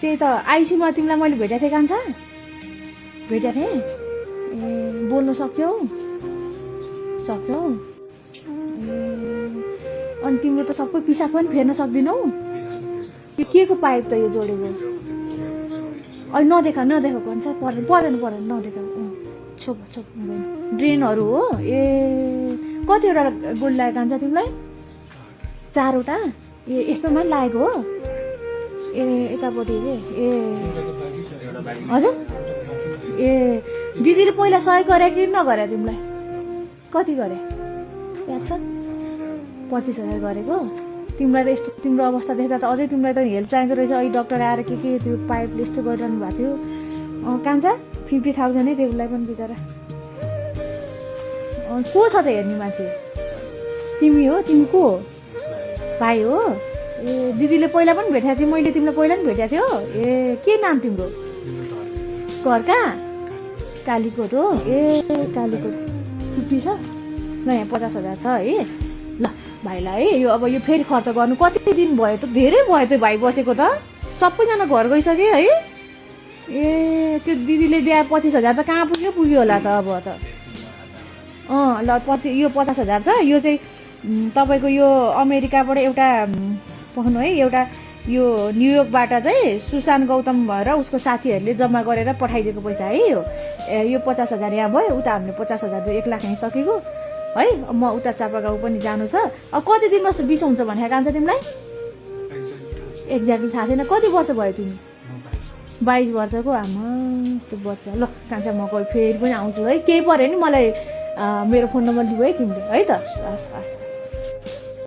त्यही त आइसीमा तिमीलाई मैले भेटेको थिएँ कान्छा भेटेको थिएँ ए बोल्नु सक्छौ अनि तिम्रो त सबै पिसाब पनि फेर्न सक्दिनौ यो के को पाइप त यो जोडेको अहिले नदेखा भन्छ पर्दैन नदेखा छोप ड्रेनहरू हो ए कतिवटा गोली लागेको कान्छ तिमीलाई 4वटा ए यस्तोमा पनि लागेको हो ए यतापट्टि रे ए हजुर ए दिदीले पहिला सहयोग गरे कि नगरे तिमीलाई कति गरे याद छ 25,000 गरेको तिमीलाई त यस्तो तिम्रो अवस्था देख्दा त अझै तिमीलाई त हेल्प चाहिँदो रहेछ अहिले डक्टर आएर के त्यो पाइपले यस्तो गरिरहनु भएको थियो कान्छा 50,000 नै त्यसलाई पनि बिचरा को छ त हेर्ने मान्छे तिमी हो तिमी को हो भाइ हो ए दिदीले पहिला पनि भेटेको थिएँ मैले तिमीलाई पहिला पनि भेटेको थियो ए के नाम तिम्रो घर कहाँ कालीकोट हो ए कालीकोट 50 छ ल यहाँ 50,000 छ है ल भाइलाई है यो अब यो फेरि खर्च गर्नु कति दिन भयो त धेरै भयो त भाइ बसेको त सबैजना घर गइसक्यो है ए त्यो दिदीले दिए 25,000 त कहाँ पुग्यो होला त अब त ल यो 50,000 छ यो चाहिँ तपाईँको यो अमेरिकाबाट एउटा पाउनु है एउटा यो न्युयोर्कबाट चाहिँ सुशान्त गौतम भएर उसको साथीहरूले जम्मा गरेर पठाइदिएको पैसा है यो 50,000 यहाँ भयो उता हामीले 50,000 1 लाख यहीँ सकेको है म उता चापागाउँ पनि जानु छ अब कति दिनमा बिसाउँछ भनेको कान्छ तिमीलाई एक्ज्याक्टली थाहा छैन कति वर्ष भयो तिमी 22 वर्षको आमा त्यो बच्चा ल कान्छ म फेरि पनि आउँछु है केही पऱ्यो नि मलाई मेरो फोन नम्बर दिऊ है तिमीले है त हस्